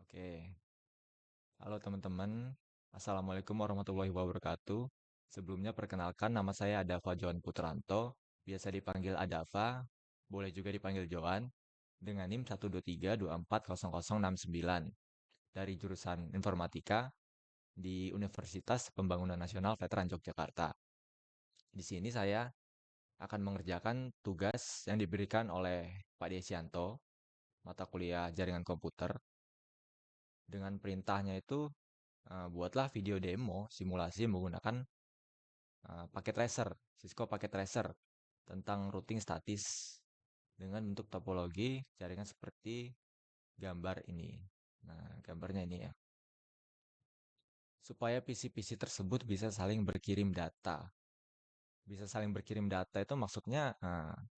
Oke, halo teman-teman. Assalamualaikum warahmatullahi wabarakatuh. Sebelumnya perkenalkan nama saya Adava Johan Putranto, biasa dipanggil Adava, boleh juga dipanggil Johan, dengan NIM 123240069 dari jurusan Informatika di Universitas Pembangunan Nasional Veteran Yogyakarta. Di sini saya akan mengerjakan tugas yang diberikan oleh Pak Desianto, mata kuliah jaringan komputer. Dengan perintahnya itu buatlah video demo simulasi menggunakan paket tracer, Cisco paket tracer tentang routing statis dengan bentuk topologi jaringan seperti gambar ini. Nah, gambarnya ini ya. Supaya PC-PC tersebut bisa saling berkirim data. Bisa saling berkirim data itu maksudnya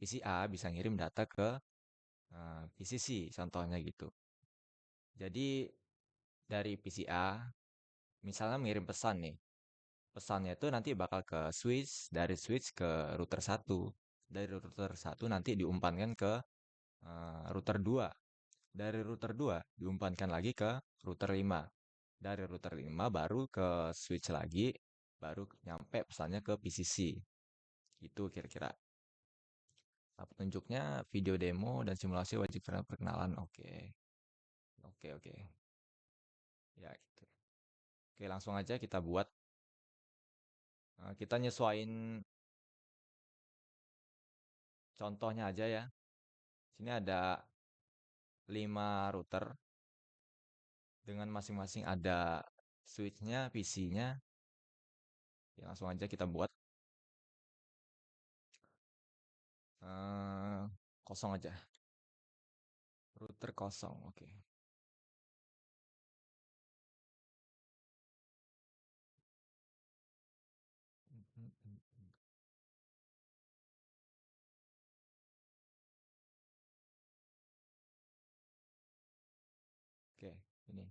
PC A bisa ngirim data ke PC C, contohnya gitu. Jadi dari PC A, misalnya mengirim pesan nih. Pesannya itu nanti bakal ke switch, dari switch ke router satu. Dari router satu nanti diumpankan ke router 2. Dari router 2 diumpankan lagi ke router 5. Dari router 5 baru ke switch lagi, baru nyampe pesannya ke PCC. Itu kira-kira. Nah, petunjuknya video demo dan simulasi wajib perkenalan. Oke. Oke, oke. Ya, gitu. Oke, langsung aja kita buat. Kita nyesuaiin contohnya aja ya. Sini ada 5 router dengan masing-masing ada switch-nya, PC-nya. Ya, langsung aja kita buat. Eh, Kosong aja. Router kosong, oke. Oke, ini.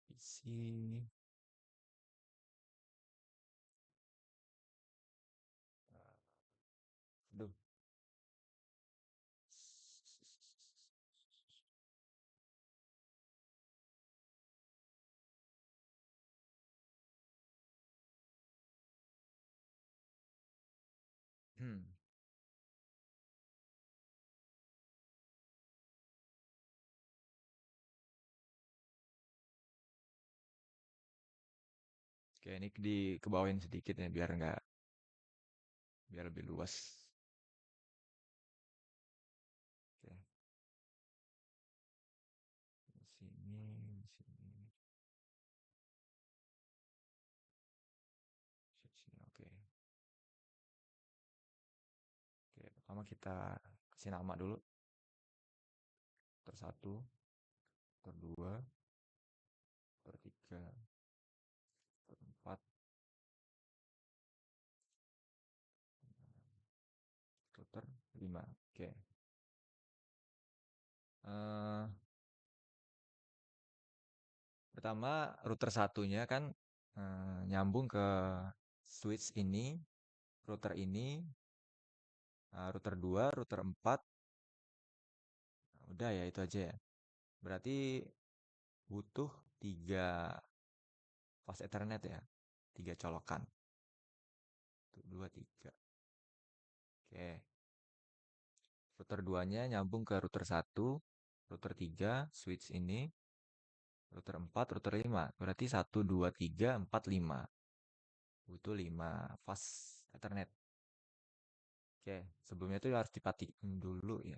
PC. Aduh. Hmm. Oke, ini dikebawain sedikit ya biar lebih luas. Oke. Di sini, di sini. Di sini, oke. Oke, pertama kita kasih nama dulu. Router 1, router 2, router 3, router 4, router 5. Oke. Eh, Pertama, router satunya kan nyambung ke switch ini, router ini, router 2, router 4. Nah, udah ya itu aja ya. Berarti butuh 3 fast Ethernet ya. 3 colokan. 1, 2, 3. Oke. Router 2-nya nyambung ke router 1, router 3, switch ini, router 4, router 5. Berarti 1, 2, 3, 4, 5. Butuh 5 fast Ethernet. Oke, sebelumnya itu harus dipatiin dulu ya.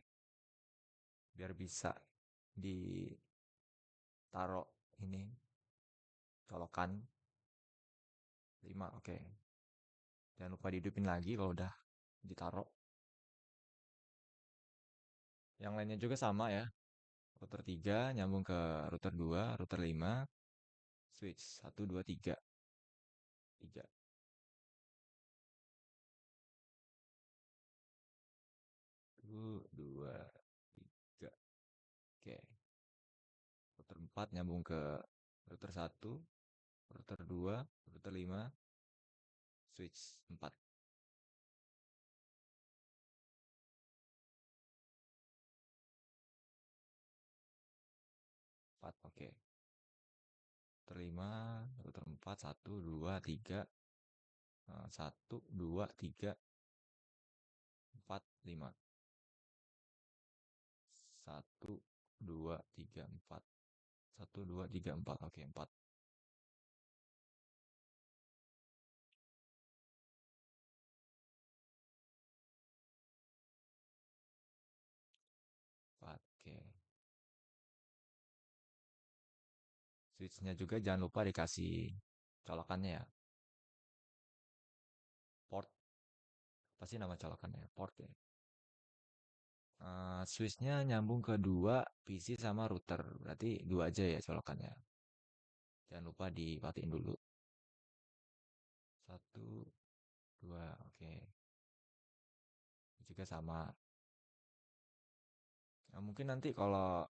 Biar bisa ditaruh ini colokan 5. Oke. Jangan lupa dihidupin lagi kalau udah ditaruh. Yang lainnya juga sama ya. Router 3 nyambung ke router 2, router 5, switch 1, 2, 3. 3. 1, 2, 3. Oke. 4 nyambung ke router 1, router 2, router 5, switch 4. 4, oke. Router 5, router 4, 1, 2, 3, 1, 2, 3, 4, 5. 1, 2, 3, 4. 1, 2, 3, 4. Oke, 4. 4, oke. Switchnya juga jangan lupa dikasih colokannya ya. Port. Pasti nama colokannya port ya. Switchnya nyambung ke dua PC sama router. Berarti dua aja ya colokannya. Jangan lupa dipatiin dulu. Satu, dua, oke. Juga sama. Nah, mungkin nanti kalau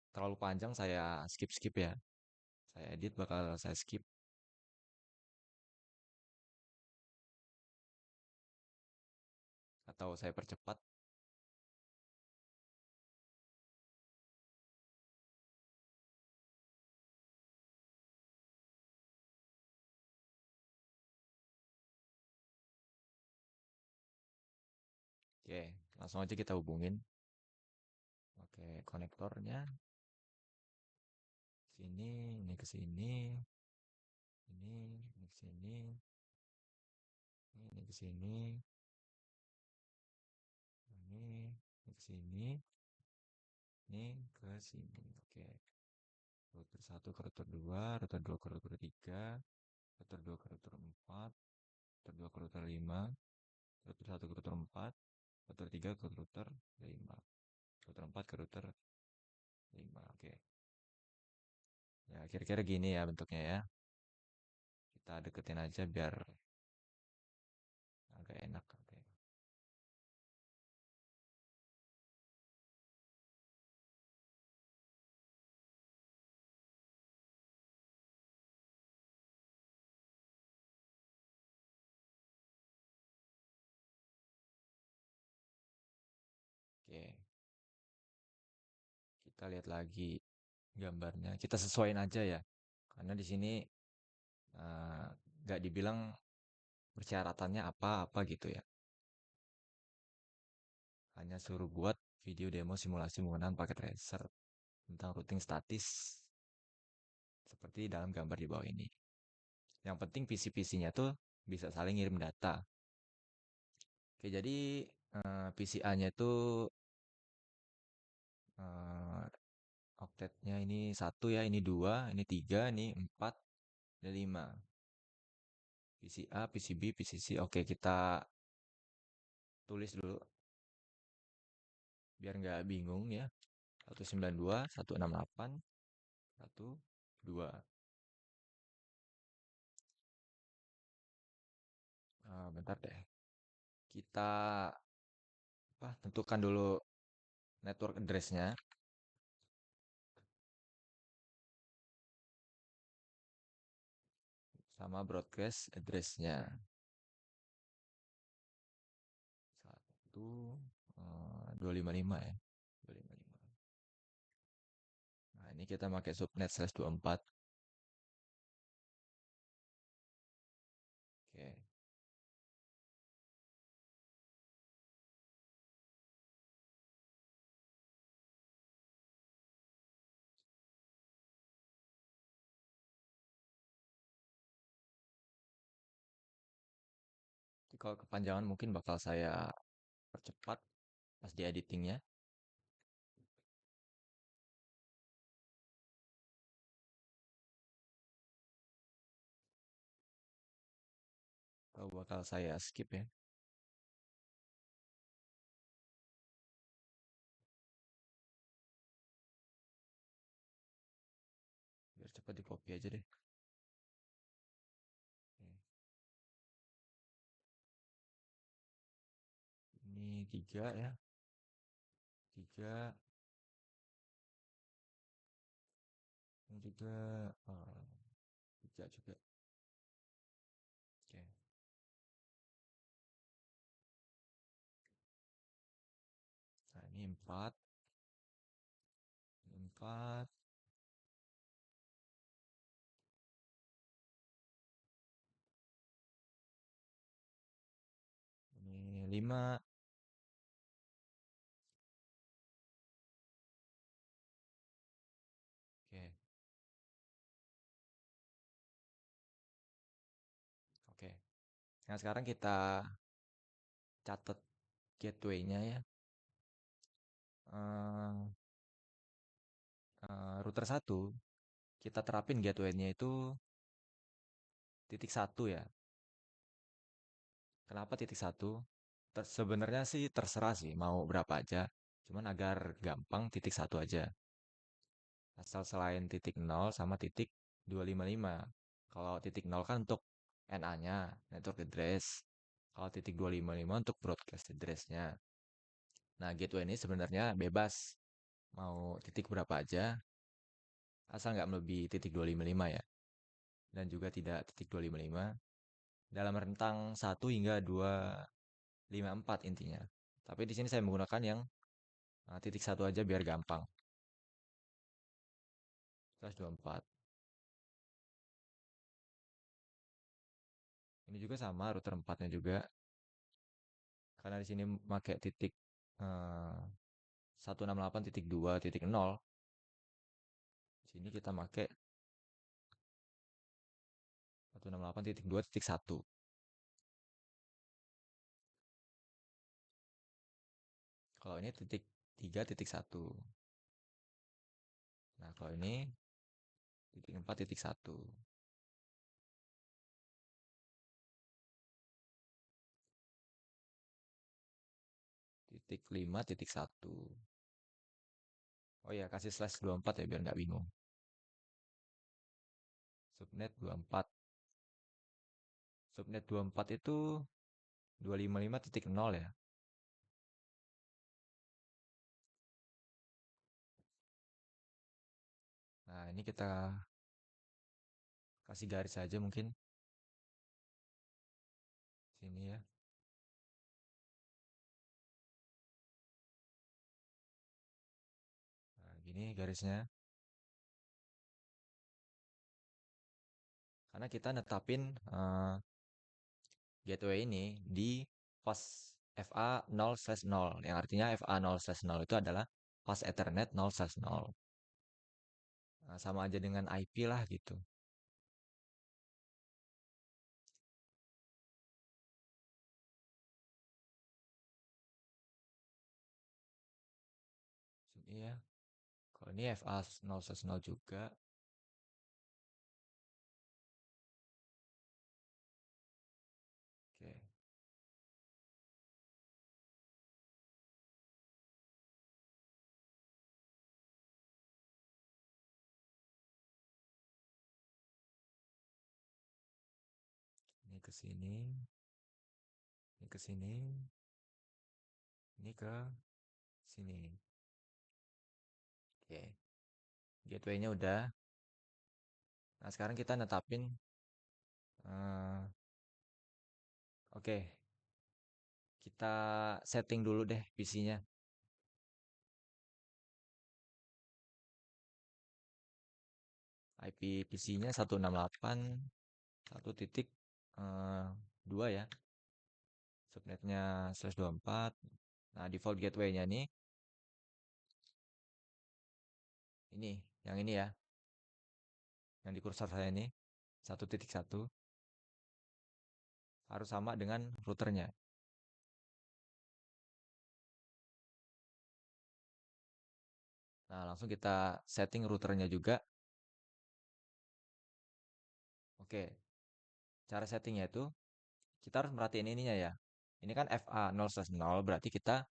terlalu panjang saya skip-skip ya. Saya edit bakal saya skip atau saya percepat. Oke, langsung aja kita hubungin. Oke, konektornya sini, ini ke sini, ini ke sini, ini ke sini, ini ke sini, ini ke sini. Oke. Router 1 ke router 2, router 2 ke router 3, router 2 ke router 4, router 2 ke router 5, router 1 ke router 4, router 3 ke router 5, router 4 ke router 5. Oke. Ya, kira-kira gini ya bentuknya ya. Kita deketin aja biar agak enak. Oke. Oke. Kita lihat lagi gambarnya. Kita sesuaiin aja ya. Karena di sini eh, nggak dibilang persyaratannya apa-apa gitu ya. Hanya suruh buat video demo simulasi menggunakan paket tracer tentang routing statis seperti dalam gambar di bawah ini. Yang penting PC-PC-nya tuh bisa saling ngirim data. Oke, jadi PCA-nya itu eh, oktetnya ini satu ya, ini dua, ini tiga, ini empat, dan lima. PCA, PCB, PCC. Oke, kita tulis dulu biar nggak bingung ya. 192, 168, 2. Bentar deh. Kita tentukan dulu network address-nya sama broadcast address-nya. Satu, 255 ya. 255. Nah, ini kita pakai subnet /24. Oke. Jadi kalau kepanjangan mungkin bakal saya percepat pas di editingnya. Atau bakal saya skip ya. Biar cepat di copy aja deh. Oke. Ini tiga ya. Tiga. juga 3 juga. Oke. Nah, ini 4, 4, ini 5. Oke. Oke. Nah, sekarang kita catat gateway-nya ya. Eh, router 1 kita terapin gateway-nya itu titik 1 ya. Kenapa titik 1? Sebenarnya sih terserah sih mau berapa aja. Cuman agar gampang titik 1 aja. Asal selain titik 0 sama titik 255. Kalau titik 0 kan untuk NA-nya, network address. Kalau titik 255 untuk broadcast address-nya. Nah, gateway ini sebenarnya bebas. Mau titik berapa aja, asal nggak melebihi titik 255 ya. Dan juga tidak titik 255. Dalam rentang 1 hingga 254 intinya. Tapi di sini saya menggunakan yang titik 1 aja biar gampang. 124. Ini juga sama router 4-nya juga. Karena di sini pakai titik 168.2.0. Di sini kita pakai 168.2.1. Kalau ini titik 3.1. Nah, kalau ini titik 4.1. Titik 5.1. Oh ya, kasih slash 24 ya biar nggak bingung. Subnet 24. Subnet 24 itu 255.0 ya. Nah, ini kita kasih garis aja mungkin. Sini ya. Nah, gini garisnya. Karena kita netapin gateway ini di fast FA 0/0, yang artinya FA 0/0 itu adalah fast Ethernet 0/0. Nah, sama aja dengan IP lah gitu. Sini ya. Kalau ini FA 0/0 juga. Oke. Ini ke sini, ini ke sini, ini ke sini. Oke. Gateway-nya udah. Nah, sekarang kita netapin oke. Kita setting dulu deh PC-nya. IP PC-nya 168.1.2 ya. Subnetnya /24. Nah, default gateway-nya nih ini, yang ini ya. Yang di kursor saya ini 1.1 harus sama dengan routernya. Nah, langsung kita setting routernya juga. Oke. Cara settingnya itu kita harus merhatiin ininya ya. Ini kan FA 0/0 berarti kita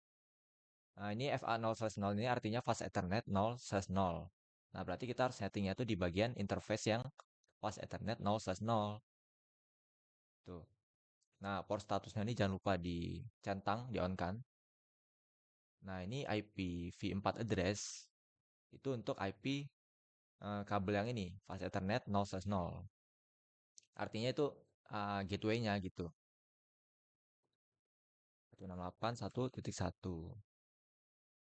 ini FA 0/0 ini artinya fast Ethernet 0/0. Nah, berarti kita harus settingnya itu di bagian interface yang fast Ethernet 0/0. Tuh. Nah, port statusnya ini jangan lupa dicentang, di on kan. Nah, ini IPv4 address itu untuk IP kabel yang ini, fast Ethernet 0/0. Artinya itu gateway-nya gitu. 168.1.1.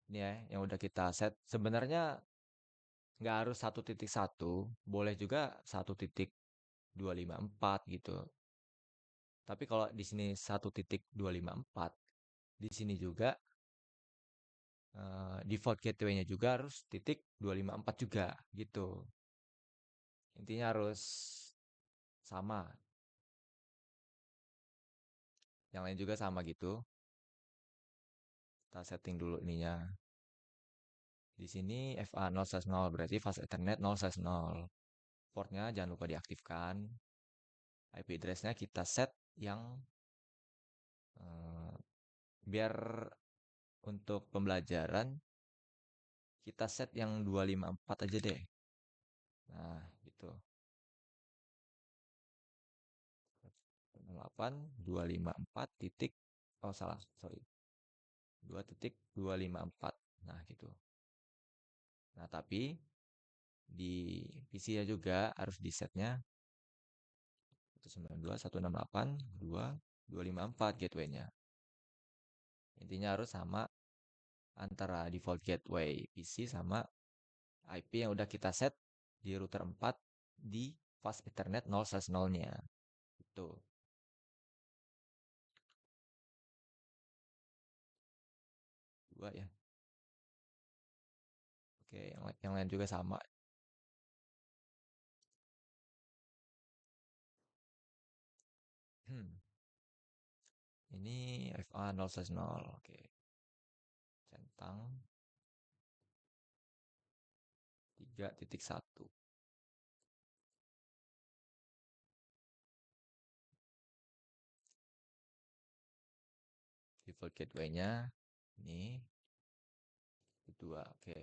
Ini ya, yang udah kita set. Sebenarnya nggak harus 1.1, boleh juga 1.254 gitu. Tapi kalau di sini 1.254, di sini juga default gateway-nya juga harus titik 254 juga gitu. Intinya harus sama. Yang lain juga sama gitu. Kita setting dulu ininya. Di sini FA 0/0 berarti fast Ethernet 0/0. Portnya jangan lupa diaktifkan. IP address-nya kita set yang eh, biar untuk pembelajaran kita set yang 254 aja deh. Nah, gitu. 254 titik, oh salah, sorry. 2.254. Nah, gitu. Nah, tapi di PC-nya juga harus di setnya 192.168.2.254 gateway-nya. Intinya harus sama antara default gateway PC sama IP yang udah kita set di router 4 di fast Ethernet 0/0-nya. Itu. Dua ya. Oke, yang lain juga sama. Hmm. Ini FA 0/0. Oke. Centang 3.1. Default gateway-nya ini kedua. Oke.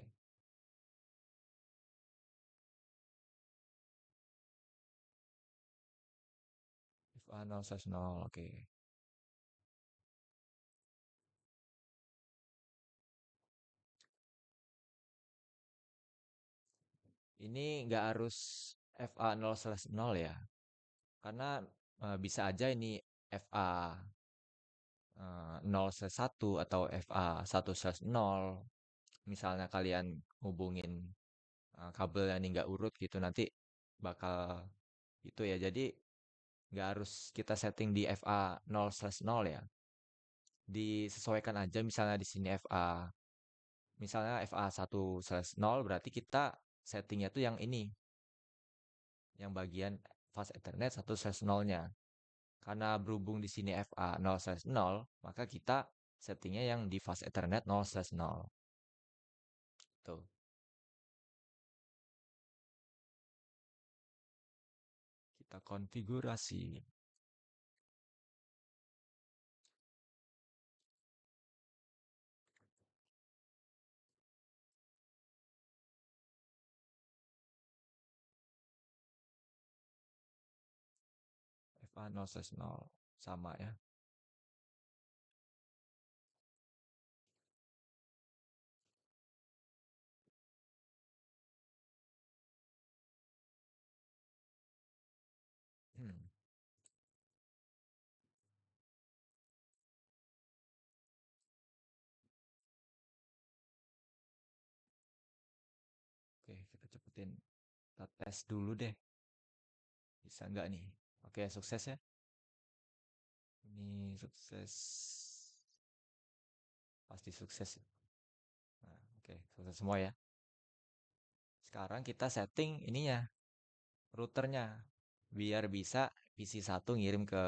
FA 0/0. Oke. Ini nggak harus FA 0/0 ya. Karena bisa aja ini FA 0/1 atau FA 1/0. Misalnya kalian hubungin kabel yang ini nggak urut gitu nanti bakal itu ya. Jadi nggak harus kita setting di FA 0/0 ya. Disesuaikan aja misalnya di sini FA. Misalnya FA 1/0 berarti kita settingnya tuh yang ini. Yang bagian fast Ethernet 1/0-nya. Karena berhubung di sini FA 0/0, maka kita settingnya yang di fast Ethernet 0/0. Tuh. Kita konfigurasi. FA 0/0 sama ya. Hmm. Oke, kita cepetin. Kita tes dulu deh. Bisa nggak nih? Oke, sukses ya. Ini sukses. Pasti sukses. Nah, oke, sukses semua ya. Sekarang kita setting ininya, routernya. Biar bisa PC 1 ngirim ke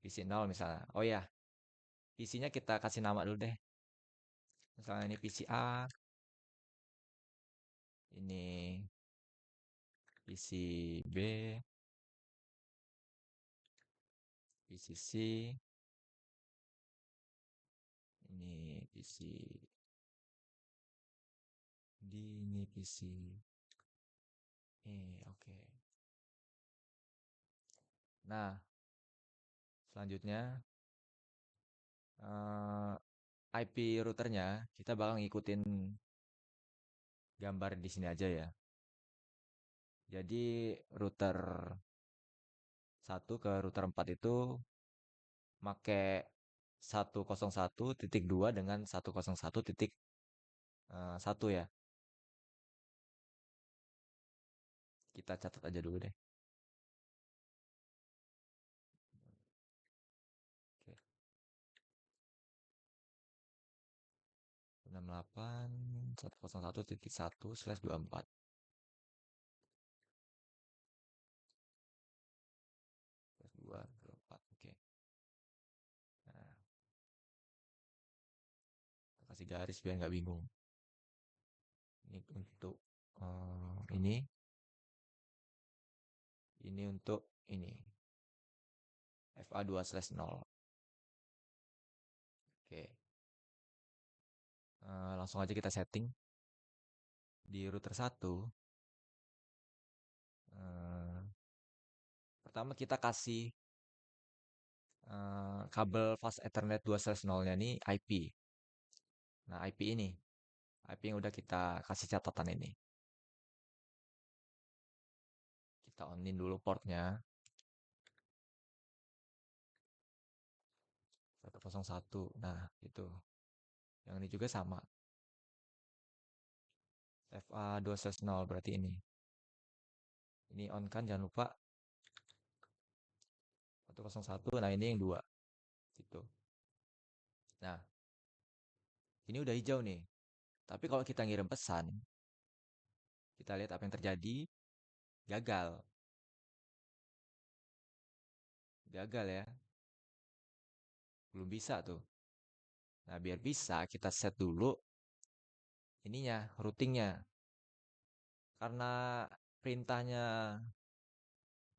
PC 0 misalnya. Oh ya, PC-nya kita kasih nama dulu deh. Misalnya ini PC A, ini PC B, PC C, ini PC D, ini PC E, oke. Nah, selanjutnya IP routernya kita bakal ngikutin gambar di sini aja ya. Jadi router satu ke router 4 itu make 101.2 dengan 101.1 ya. Kita catat aja dulu deh. Oke. 68.1.1/24. Oke. Nah, kasih garis biar nggak bingung. Ini untuk ini untuk ini FA2/0. Oke. Langsung aja kita setting di router satu. eh, Pertama kita kasih kabel fast Ethernet 2/0-nya ini IP. Nah, IP ini, IP yang udah kita kasih catatan ini. Kita onin dulu portnya. 101. Nah, itu. Yang ini juga sama. FA2/0 berarti ini. Ini on kan, jangan lupa. 101. Nah, ini yang 2. Gitu. Nah, ini udah hijau nih. Tapi kalau kita ngirim pesan, kita lihat apa yang terjadi. Gagal. Gagal ya. Belum bisa tuh. Nah, biar bisa kita set dulu ininya, routingnya. Karena perintahnya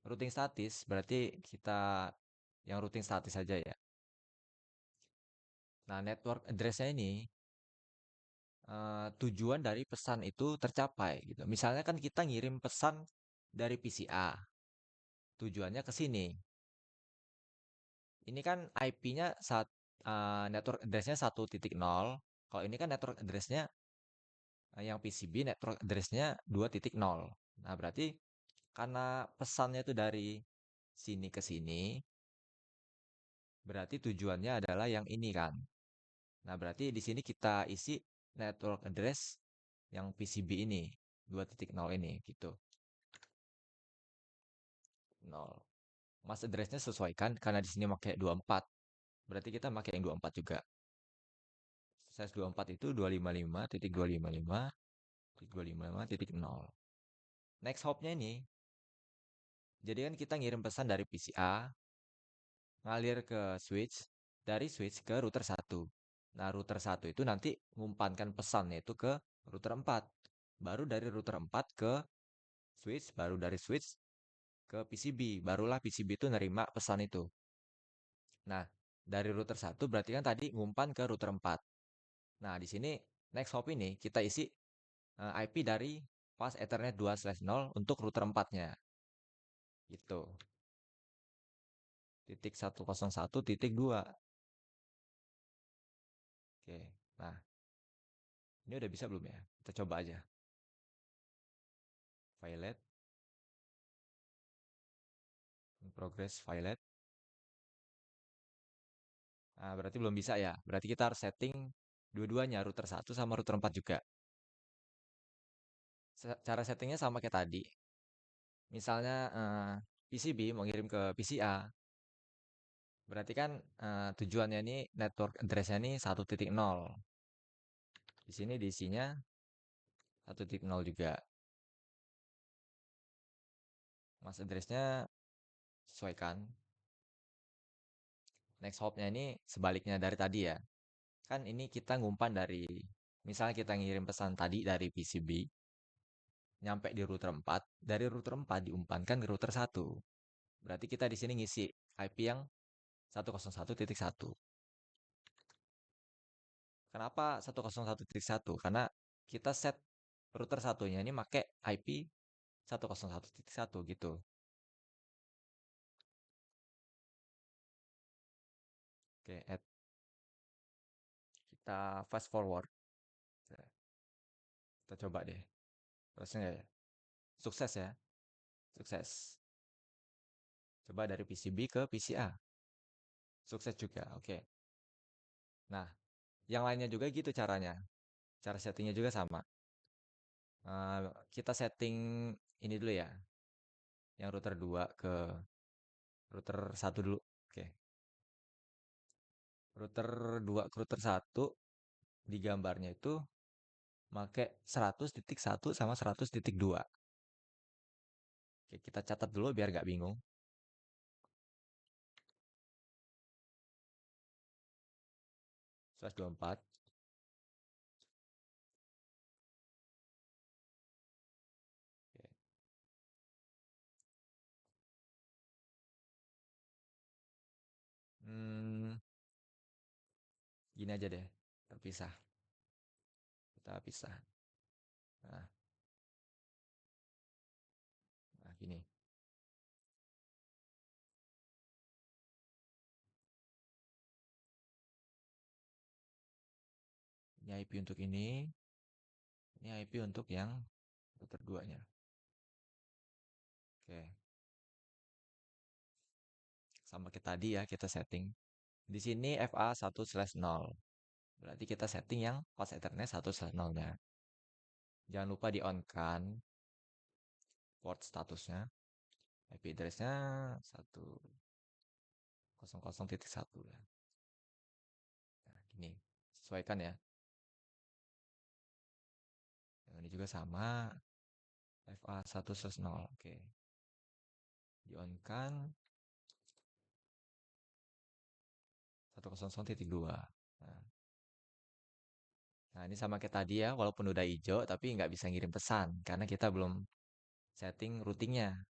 routing statis, berarti kita yang routing statis saja ya. Nah, network address-nya ini tujuan dari pesan itu tercapai gitu. Misalnya kan kita ngirim pesan dari PCA, tujuannya ke sini. Ini kan IP-nya network address-nya 1.0. Kalau ini kan network address-nya yang PCB network address-nya 2.0. Nah, berarti karena pesannya itu dari sini ke sini, berarti tujuannya adalah yang ini kan. Nah, berarti di sini kita isi network address yang PCB ini, 2.0 ini gitu. 0. Mas address-nya sesuaikan karena di sini pakai 24. Berarti kita pakai yang 24 juga. Size 24 itu 255.255.255.0. Next hop-nya ini, jadi kan kita ngirim pesan dari PCA, ngalir ke switch, dari switch ke router 1. Nah, router 1 itu nanti ngumpankan pesannya itu ke router 4. Baru dari router 4 ke switch, baru dari switch ke PCB. Barulah PCB itu nerima pesan itu. Nah, dari router 1 berarti kan tadi ngumpan ke router 4. Nah, di sini next hop ini kita isi IP dari pas Ethernet 2/0 untuk router 4-nya. Gitu. Titik 101.2. Oke. Nah, ini udah bisa belum ya? Kita coba aja. Violet. Progress violet. Nah, berarti belum bisa ya. Berarti kita harus setting dua-duanya, router 1 sama router 4 juga. Cara settingnya sama kayak tadi. Misalnya PCB mau ngirim ke PCA, berarti kan tujuannya ini network address-nya ini 1.0. Di sini diisinya 1.0 juga. Mas address-nya sesuaikan. Next hop-nya ini sebaliknya dari tadi ya. Kan ini kita ngumpan dari, misalnya kita ngirim pesan tadi dari PCB, nyampe di router 4, dari router 4 diumpankan ke router 1. Berarti kita di sini ngisi IP yang 101.1. Kenapa 101.1? Karena kita set router satunya ini pakai IP 101.1 gitu. Oke, kita fast forward. Kita coba deh. Terusnya ya. Sukses ya. Sukses. Coba dari PCB ke PCA. Sukses juga. Oke. Nah, yang lainnya juga gitu caranya. Cara settingnya juga sama. Kita setting ini dulu ya. Yang router 2 ke router satu dulu. Oke. Router 2 ke router satu di gambarnya itu pakai 100.1 sama 100.2. Oke, kita catat dulu biar nggak bingung. 124. Oke. Hmm, gini aja deh. Terpisah. Kita pisah. Nah, gini. Ini IP untuk ini. Ini IP untuk yang router 2-nya. Oke. Sama kayak tadi ya kita setting. Di sini FA1/0. Berarti kita setting yang pas Ethernet 1/0-nya. Jangan lupa di on kan port statusnya. IP address-nya 100.1 ya. Nah, gini. Sesuaikan ya. Yang ini juga sama. FA1/0. Oke. Di on kan 100.2. Nah, nah, ini sama kayak tadi ya, walaupun udah hijau, tapi nggak bisa ngirim pesan karena kita belum setting routingnya,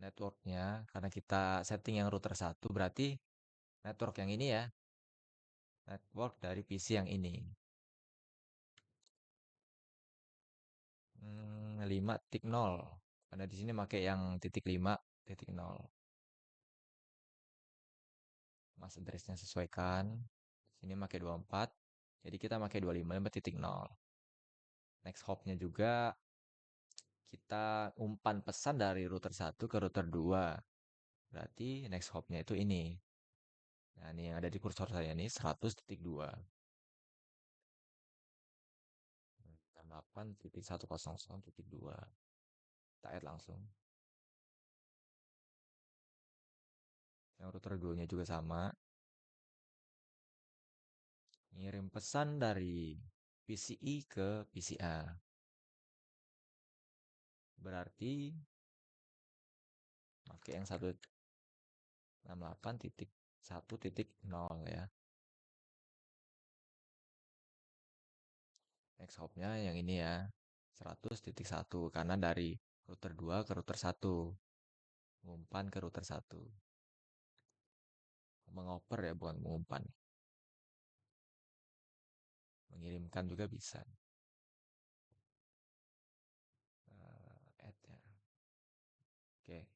networknya. Karena kita setting yang router satu, berarti network yang ini ya, network dari PC yang ini. 5.0. Karena di sini pakai yang titik 5.0. Mas address-nya sesuaikan. Sini pakai 24. Jadi kita pakai 255.0. Next hop-nya juga kita umpan pesan dari router satu ke router 2. Berarti next hop-nya itu ini. Nah, ini yang ada di kursor saya ini 100.2. 68.100.2. Kita add langsung. Yang router 2-nya juga sama. Ngirim pesan dari PCI ke PCA. Berarti pakai yang 168.1.0 ya. Next hop-nya yang ini ya. 100.1 karena dari router 2 ke router 1. Mengumpan ke router 1. Mengoper ya, bukan mengumpan. Mengirimkan juga bisa. Add ya. Oke,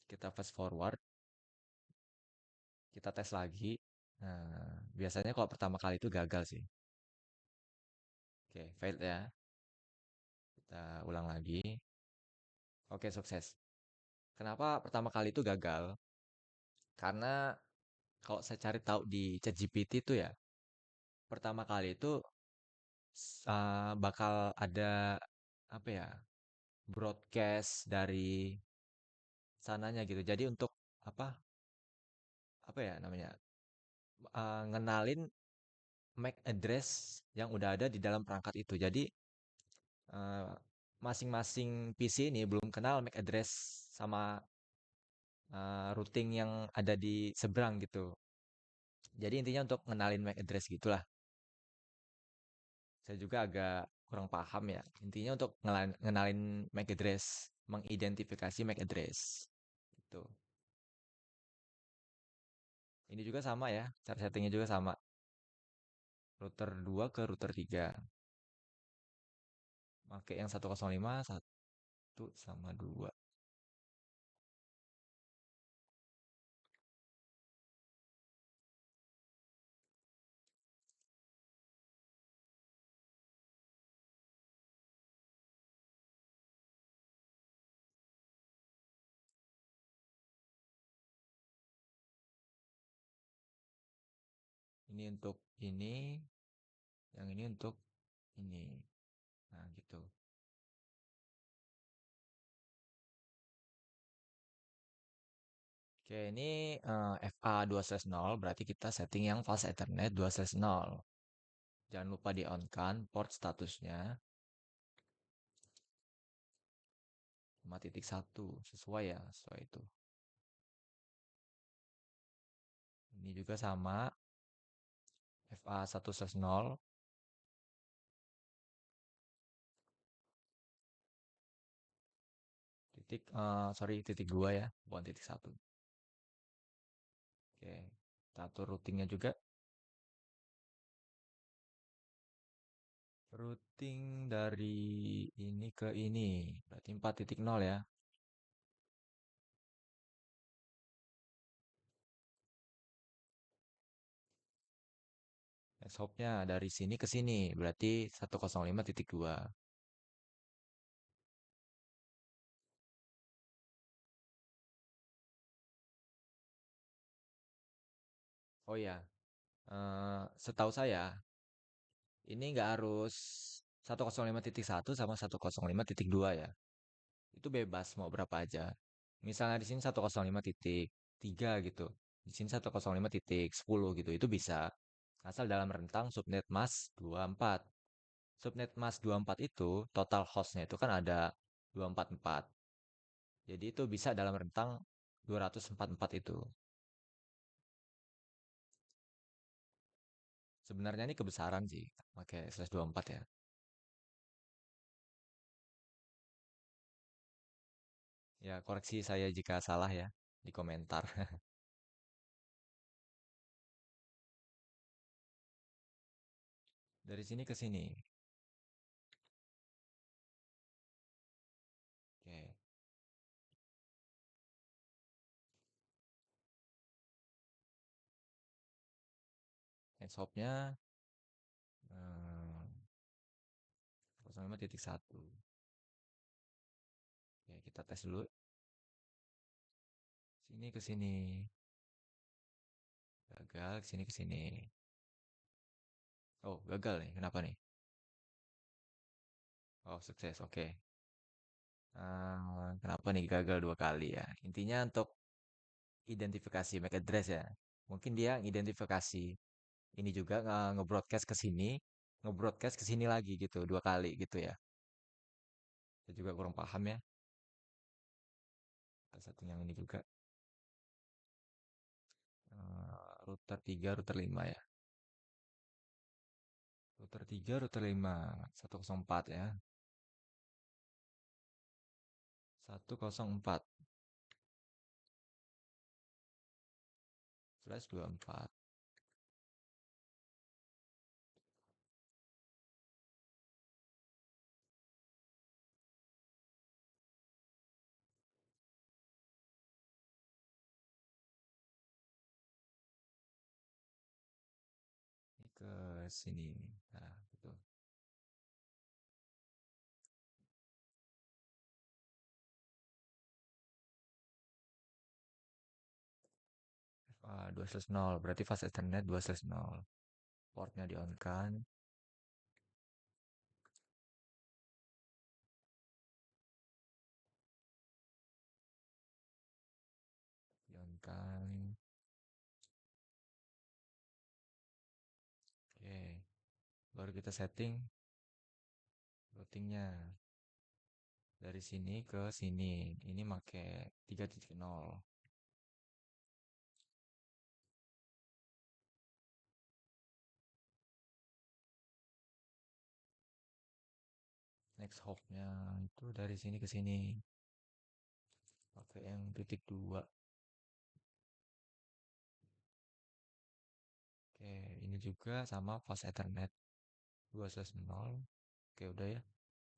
kita fast forward. Kita tes lagi. Nah, biasanya kalau pertama kali itu gagal sih. Oke, failed ya. Kita ulang lagi. Oke, sukses. Kenapa pertama kali itu gagal? Karena kalau saya cari tahu di ChatGPT itu ya, pertama kali itu bakal ada apa ya? Broadcast dari sananya gitu. Jadi untuk apa? Apa ya namanya? Ngenalin MAC address yang udah ada di dalam perangkat itu. Jadi eh, masing-masing PC ini belum kenal MAC address sama routing yang ada di seberang gitu. Jadi intinya untuk ngenalin MAC address gitulah. Saya juga agak kurang paham ya. Intinya untuk ngenalin MAC address, mengidentifikasi MAC address. Gitu. Ini juga sama ya, cara settingnya juga sama. Router 2 ke router 3. Pakai yang 105, 1 sama 2. Ini untuk ini, yang ini untuk ini. Nah, gitu. Oke, ini FA 2/0 berarti kita setting yang fast Ethernet 2/0. Jangan lupa di on kan port statusnya 5.1 sesuai ya, sesuai itu. Ini juga sama FA 1/0 titik 2 ya, bukan titik 1. Oke, kita atur routingnya juga. Routing dari ini ke ini, berarti 4.0 ya. Next hopnya dari sini ke sini, berarti 105.2. Oh ya, setahu saya ini nggak harus 105.1 sama 105.2 ya. Itu bebas mau berapa aja. Misalnya di sini 105.3 gitu. Di sini 105.10 gitu. Itu bisa. Asal dalam rentang subnet mask 24. Subnet mask 24 itu total hostnya itu kan ada 244. Jadi itu bisa dalam rentang 244 itu. Sebenarnya ini kebesaran sih pakai /24 ya. Ya, koreksi saya jika salah ya di komentar. Dari sini ke sini. Oke. Heads up-nya 05.1. Oke, kita tes dulu. Sini ke sini. Gagal, sini ke sini. Oh, gagal nih. Kenapa nih? Oh, sukses. Oke. Kenapa nih gagal 2 kali ya? Intinya untuk identifikasi MAC address ya. Mungkin dia identifikasi ini juga nge-broadcast ke sini, nge-broadcast ke sini lagi gitu, 2 kali gitu ya. Saya juga kurang paham ya. Ada satu yang ini juga. Router 3, router 5 ya. Router 3, router 5. 104 ya. 104. /24. Ini ke sini. Nah, gitu. 2/0. Berarti fast Ethernet 2/0. Portnya di on kan. Di on kan. Oke. Baru kita setting routingnya. Dari sini ke sini. Ini pakai 3.0. Next hopnya itu dari sini ke sini. Pakai yang titik 2. Oke, ini juga sama fast Ethernet 2/0. Oke, udah ya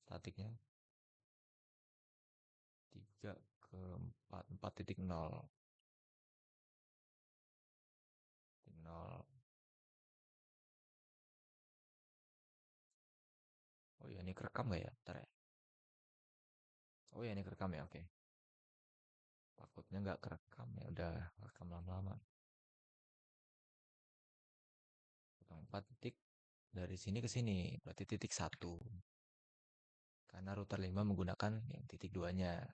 statiknya. 3 ke 4, 4.0. 0. Oh iya, ini kerekam nggak ya? Ntar ya. Oh iya, ini kerekam ya, oke. Takutnya nggak kerekam ya, udah rekam lama-lama. 4 titik dari sini ke sini, berarti titik 1. Karena router 5 menggunakan yang titik 2-nya.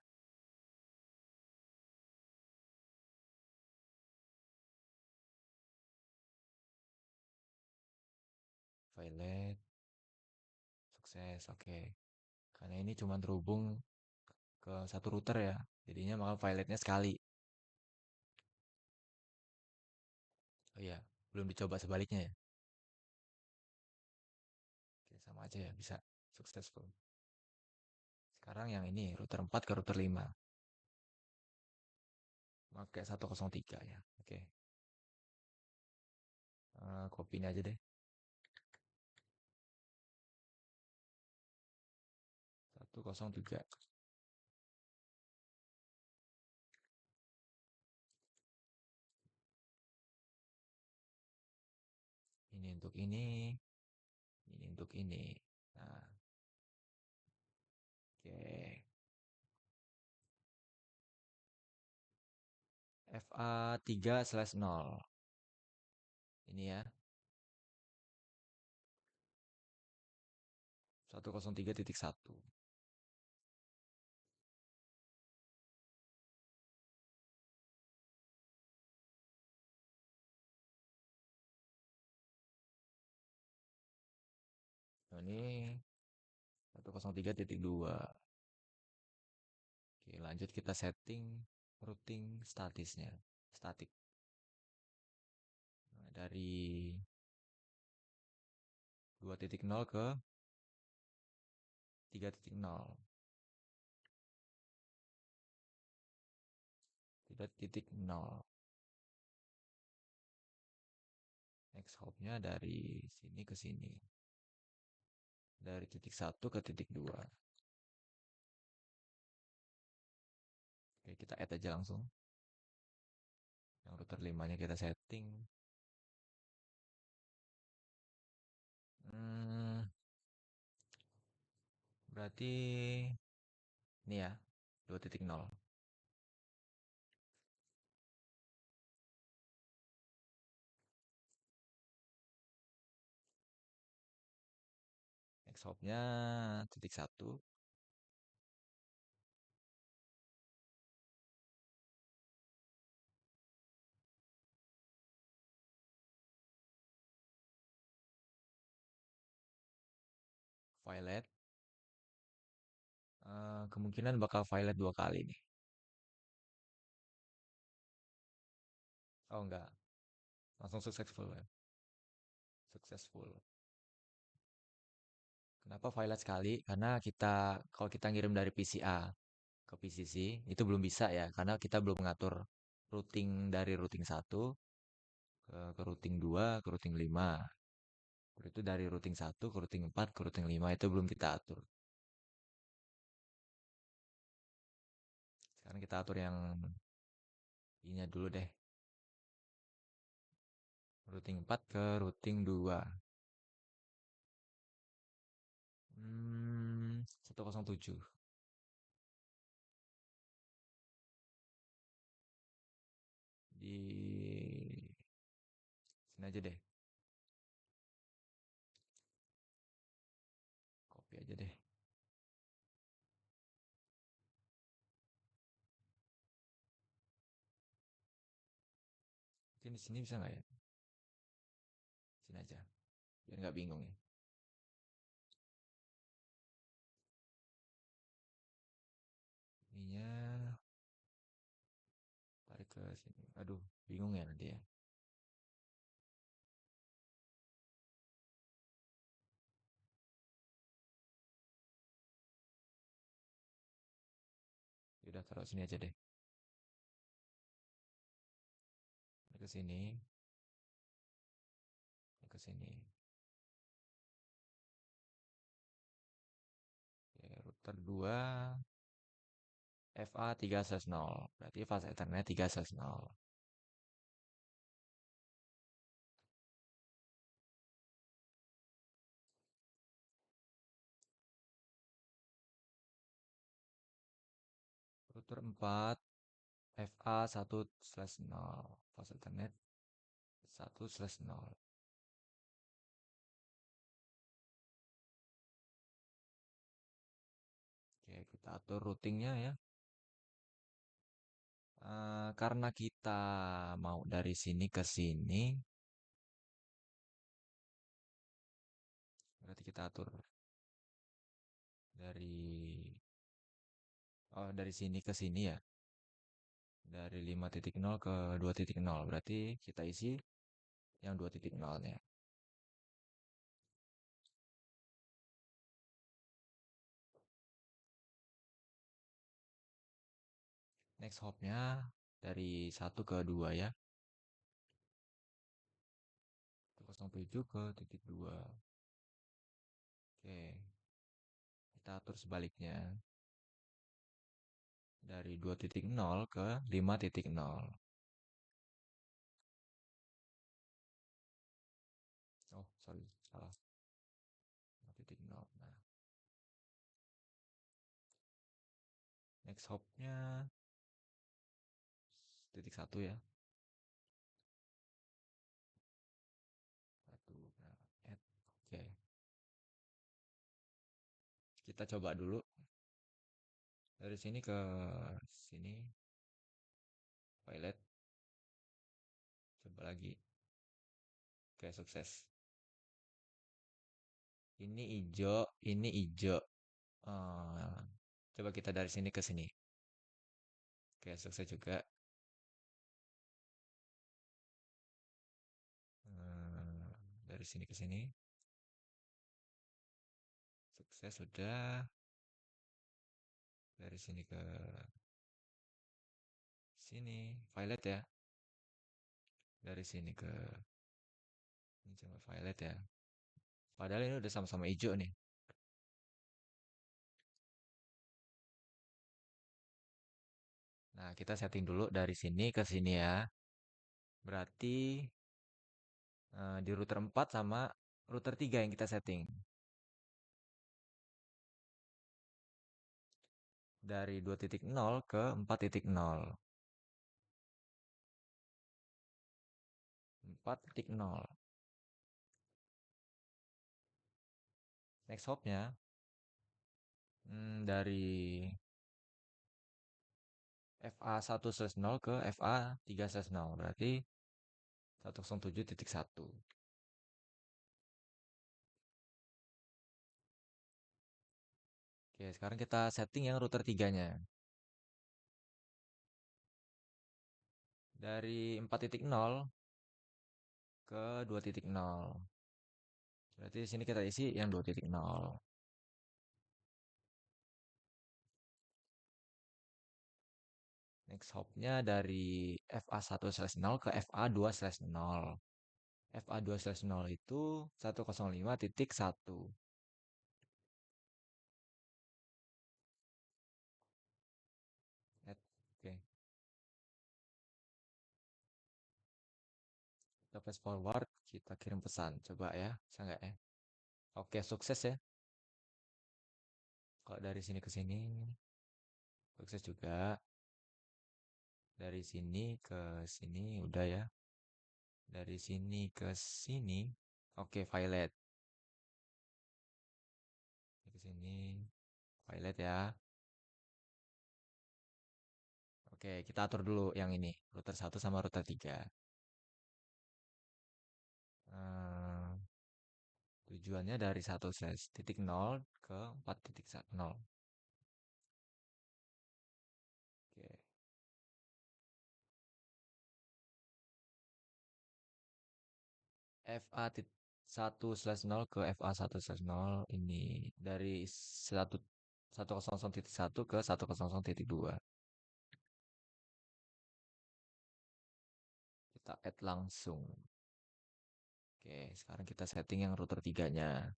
Violet, sukses, oke. Karena ini cuma terhubung ke satu router ya, jadinya maka violetnya sekali. Oh iya, belum dicoba sebaliknya ya. Oke, sama aja ya, bisa successful. Sekarang yang ini, router 4 ke router 5. Pakai 103 ya, oke. Copy ini aja deh. 103. Ini untuk ini untuk ini. Nah, oke. FA3/0. Ini ya, 103.1. Nah, ini 103.2. Oke, lanjut kita setting routing statisnya. Statik. Nah, dari 2.0 ke 3.0. 3.0. Next hopnya dari sini ke sini. Dari titik 1 ke titik 2. Oke, kita add aja langsung. Yang router 5-nya kita setting. Hmm, berarti ini ya, 2.0. Next hopnya titik 1. Violet. Kemungkinan bakal violet 2 kali nih. Oh enggak, langsung successful ya. Successful. Kenapa violet sekali? Karena kalau kita ngirim dari PCA ke PCC itu belum bisa ya, karena kita belum mengatur routing dari routing 1 ke routing 2 ke routing 5. Itu dari routing 1 ke routing 4 ke routing 5 itu belum kita atur. Sekarang kita atur yang ininya dulu deh. Routing 4 ke routing 2. 107. Di sini aja deh. Copy aja deh. Mungkin di sini bisa nggak ya? Sini aja. Biar nggak bingung ya. Ininya tarik ke sini. Aduh, bingung ya nanti ya. Udah taruh sini aja deh. Ini ke sini, ini ke sini. Oke, router 2 FA3/0. Berarti fast Ethernet 3/0. Router 4 FA1/0. Fast Ethernet 1/0. Kita atur routingnya ya. Karena kita mau dari sini ke sini, berarti kita atur dari dari sini ke sini ya. Dari 5.0 ke 2.0. Berarti kita isi yang 2.0-nya. Next hop-nya dari 1 ke 2 ya. 07 ke titik 2. Oke. Kita atur sebaliknya. Dari 2.0 ke 5.0. Oh, sorry. Salah. 5.0. Nah, next hop-nya titik 1 ya. 1. Nah, add. Oke. Kita coba dulu. Dari sini ke sini. Pilot. Coba lagi. Oke, sukses. Ini hijau, ini hijau. Coba kita dari sini ke sini. Oke, sukses juga. Dari sini ke sini. Sukses sudah. Dari sini ke sini. Violet ya. Dari sini ke ini cuma violet ya. Padahal ini udah sama-sama hijau nih. Nah, kita setting dulu dari sini ke sini ya. Berarti di router 4 sama router 3 yang kita setting. Dari 2.0 ke 4.0. 4.0. Next hopnya dari FA1/0 ke FA3/0. Berarti 107.1. Oke, sekarang kita setting yang router 3-nya. Dari 4.0 ke 2.0. Berarti di sini kita isi yang 2.0. Next hopnya dari FA1/0 ke FA2/0. FA2/0 itu 105.1. Oke, kita fast forward, kita kirim pesan. Coba ya, bisa nggak ya? Oke, sukses ya. Kalau dari sini ke sini, sukses juga. Dari sini ke sini, udah ya. Dari sini ke sini, oke, violet. Ke sini, violet ya. Oke, kita atur dulu yang ini, router 1 sama router 3. Eh, tujuannya dari 1/0 ke 4.0. Oke. FA1/0 ke FA1/0 ini dari 100.1 ke 100.2. Kita add langsung. Oke, sekarang kita setting yang router 3-nya.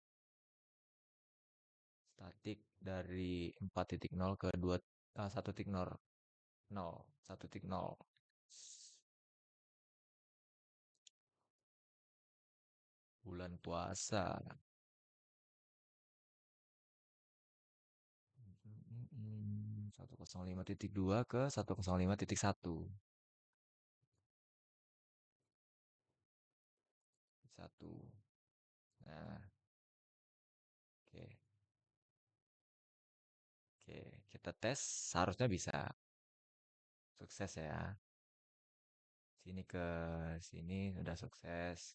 Statik dari 4.0 ke 1.0. 1.0. Bulan puasa. 105.2 ke 105.1. 1. Nah, oke. Oke, Kita tes, seharusnya bisa. Sukses ya. Sini ke sini udah sukses.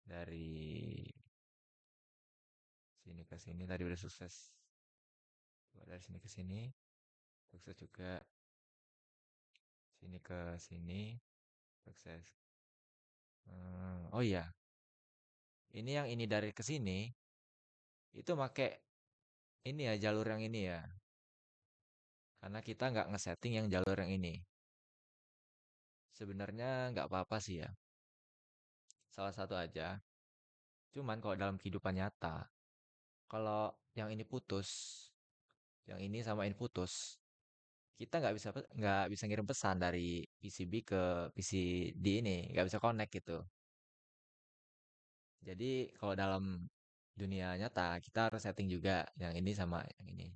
Dari sini ke sini tadi udah sukses. Dari sini ke sini sukses juga. Sini ke sini sukses. Oh iya, ini yang ini dari ke sini itu make ini ya jalur yang ini ya. Karena kita nggak ngesetting yang jalur yang ini. Sebenarnya nggak apa-apa sih ya. Salah satu aja. Cuman kalau dalam kehidupan nyata, kalau yang ini putus, yang ini sama ini putus, kita nggak bisa ngirim pesan dari PCB ke PCD ini, nggak bisa connect gitu. Jadi kalau dalam dunia nyata kita harus setting juga yang ini sama yang ini.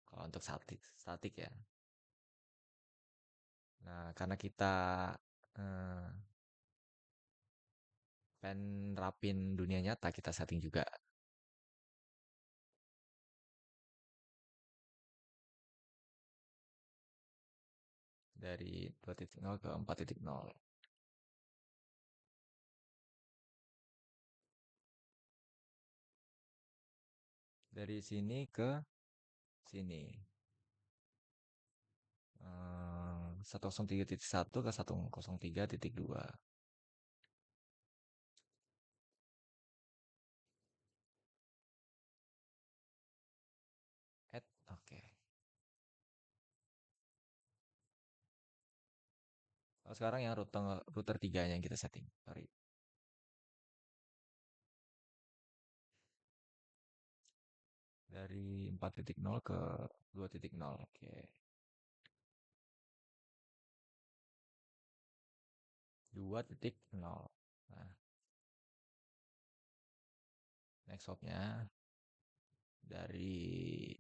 Kalau untuk statik, statik ya. Nah karena kita eh, pengen rapin dunia nyata, kita setting juga dari 2.0 ke 4.0. Dari sini ke sini. 103.1 ke 103.2. Add, oke. Oh, sekarang yang router 3 yang kita setting. Sorry. Dari 4.0 ke 2.0. Oke. 2.0. Nah, next hopnya dari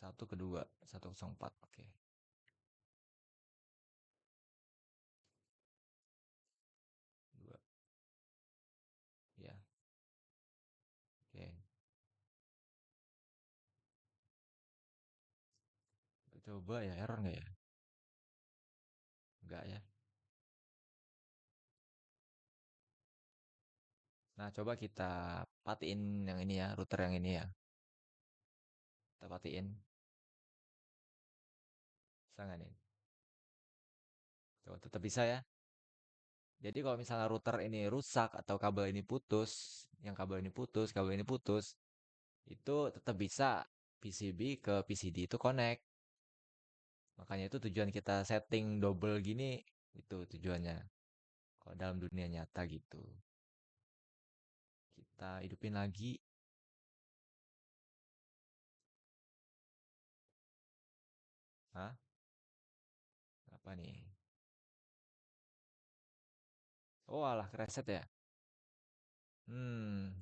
1 ke 2, 104. Oke. 2. Ya. Oke. Kita coba ya, error nggak ya? Nggak ya. Nah, coba kita patiin yang ini ya, router yang ini ya. Kita patiin. Bisa nggak nih? Coba tetap bisa ya. Jadi kalau misalnya router ini rusak atau kabel ini putus, yang kabel ini putus, kabel ini putus, itu tetap bisa PCB ke PCD itu connect. Makanya itu tujuan kita setting double gini, itu tujuannya. Kalau dalam dunia nyata gitu. Kita hidupin lagi. Hah? Apa nih? Oh alah, reset ya?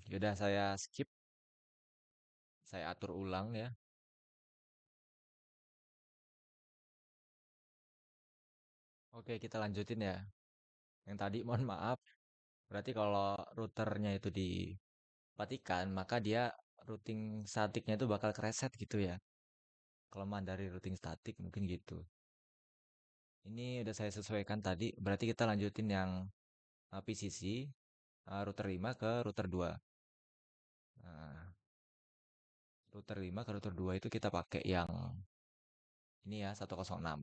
Yaudah saya skip. Saya atur ulang ya. Oke, kita lanjutin ya. Yang tadi mohon maaf. Berarti kalau routernya itu dimatikan, maka dia routing statiknya itu bakal kereset gitu ya. Kelemahan dari routing statik mungkin gitu. Ini udah saya sesuaikan tadi. Berarti kita lanjutin yang PCC router 5 ke router 2. Nah, router 5 ke router 2 itu kita pakai yang ini ya 106.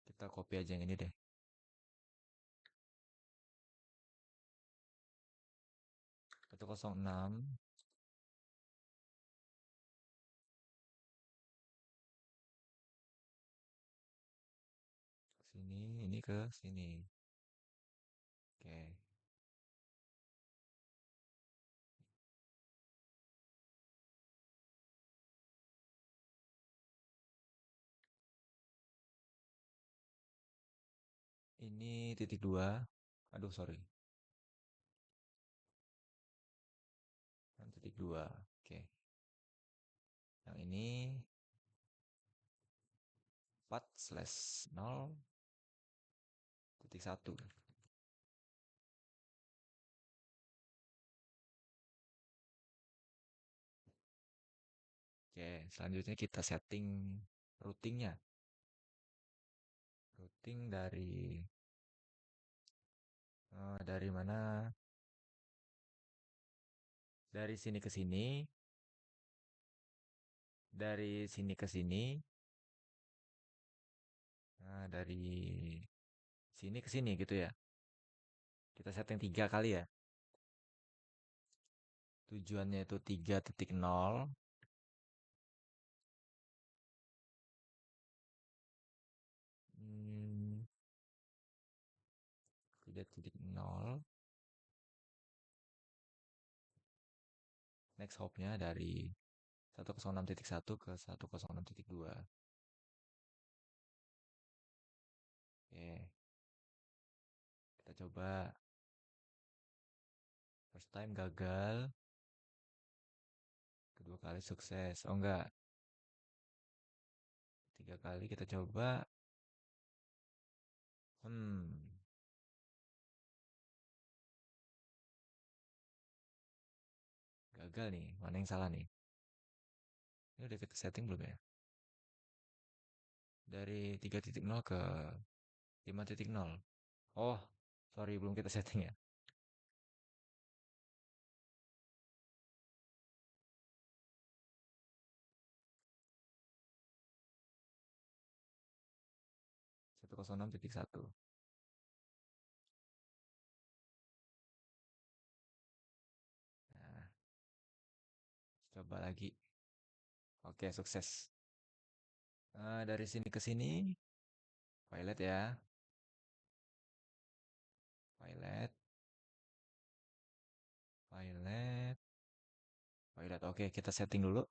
Kita copy aja yang ini deh. 106 sini, ini ke sini. Oke. Ini titik 2. Aduh, sorry. Titik 2. Oke. Yang ini 4/0.1. Oke, selanjutnya kita setting routingnya. Routing dari mana? Dari sini ke sini, dari sini ke sini, nah, dari sini ke sini gitu ya. Kita setting 3 kali ya. Tujuannya itu 3.0. 3.0. Next hopnya dari 106.1 ke 106.2. Oke, kita coba. First time gagal, kedua kali sukses. Oh enggak, 3 kali kita coba. Hmm, gagal nih. Mana yang salah nih? Ini udah kita setting belum ya? Dari 3.0 ke 5.0. Oh, sorry belum kita setting ya. 106.1. Nah, coba lagi. Oke, sukses. Dari sini ke sini, pilot ya. Pilot, pilot, pilot. Oke, kita setting dulu.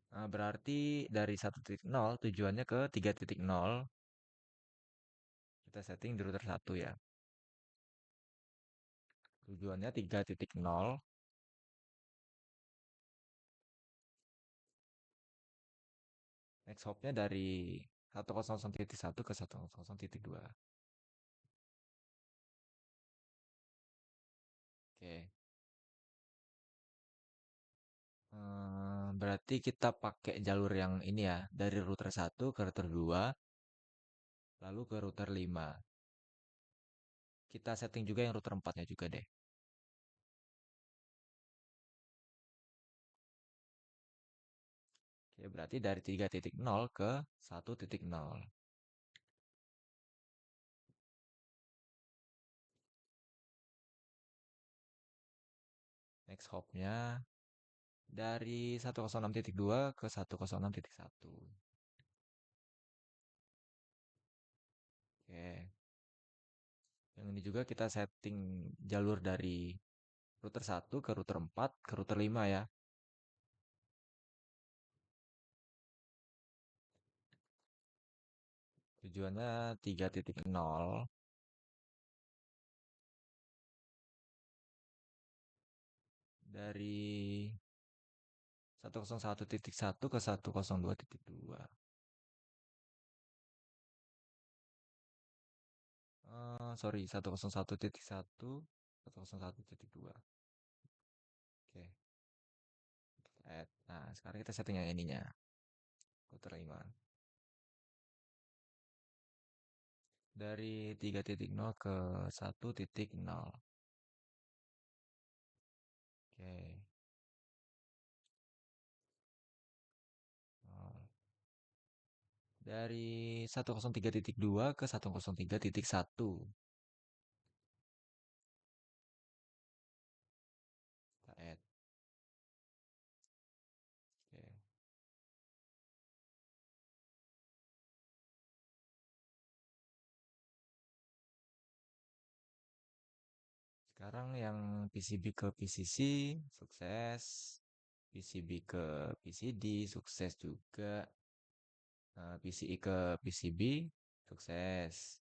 Berarti dari 1.0 tujuannya ke 3.0. Kita setting di router 1 ya. Tujuannya 3.0. Next hopnya dari 101.1 ke 100.2. Oke. Berarti kita pakai jalur yang ini ya. Dari router 1 ke router 2. Lalu ke router 5. Kita setting juga yang router 4-nya juga deh. Oke, berarti dari 3.0 ke 1.0. Next hopnya dari 106.2 ke 106.1. Oke. Yang ini juga kita setting jalur dari router 1 ke router 4 ke router 5 ya. Tujuannya 3.0 dari 101.1 ke 102.2. Sorry, 101.1, 101.2. Oke, add. Nah, sekarang kita setting yang ininya. Router 5. Dari 3.0 ke 1.0. Oke. Oh. Dari 103.2 ke 103.1. Kita add. Oke. Sekarang yang PCB ke PCC sukses. PCB ke PCD sukses juga. PCI ke PCB sukses.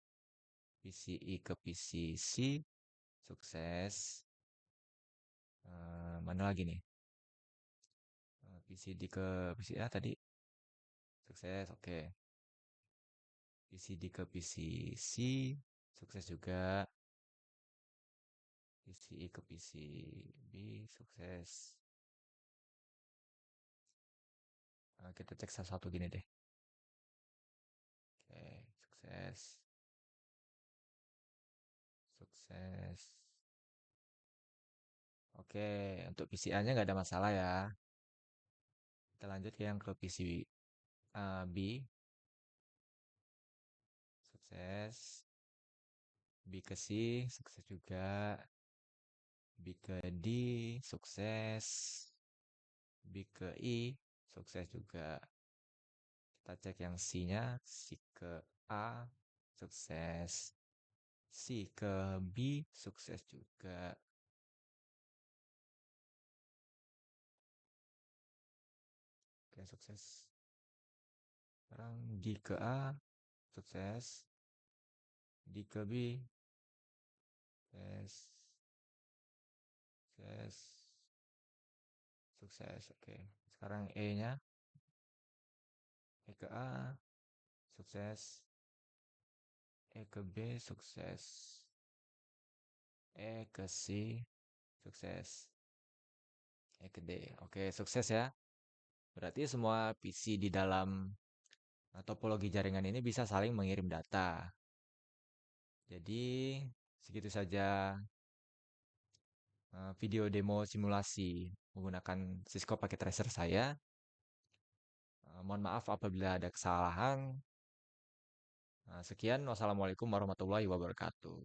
PCI ke PCC sukses. Mana lagi nih? PCD ke PCA tadi sukses. Oke. PCD ke PCC sukses juga. PCI ke PCB sukses. Kita cek satu-satu gini deh. Oke, sukses. Sukses. Oke, untuk PCA-nya nggak ada masalah ya. Kita lanjut ke yang ke PC B. Sukses. B ke C, sukses juga. B ke D, sukses. B ke I, sukses juga. Kita cek yang C-nya, C ke A, sukses. C ke B, sukses juga. Oke, sukses. Sekarang D ke A, sukses. D ke B, sukses. Sukses. Sukses, oke. Sekarang E-nya, E ke A, sukses. E ke B, sukses. E ke C, sukses. E ke D. Oke, sukses ya. Berarti semua PC di dalam topologi jaringan ini bisa saling mengirim data. Jadi, segitu saja video demo simulasi menggunakan Cisco Packet Tracer saya. Mohon maaf apabila ada kesalahan. Sekian, wassalamualaikum warahmatullahi wabarakatuh.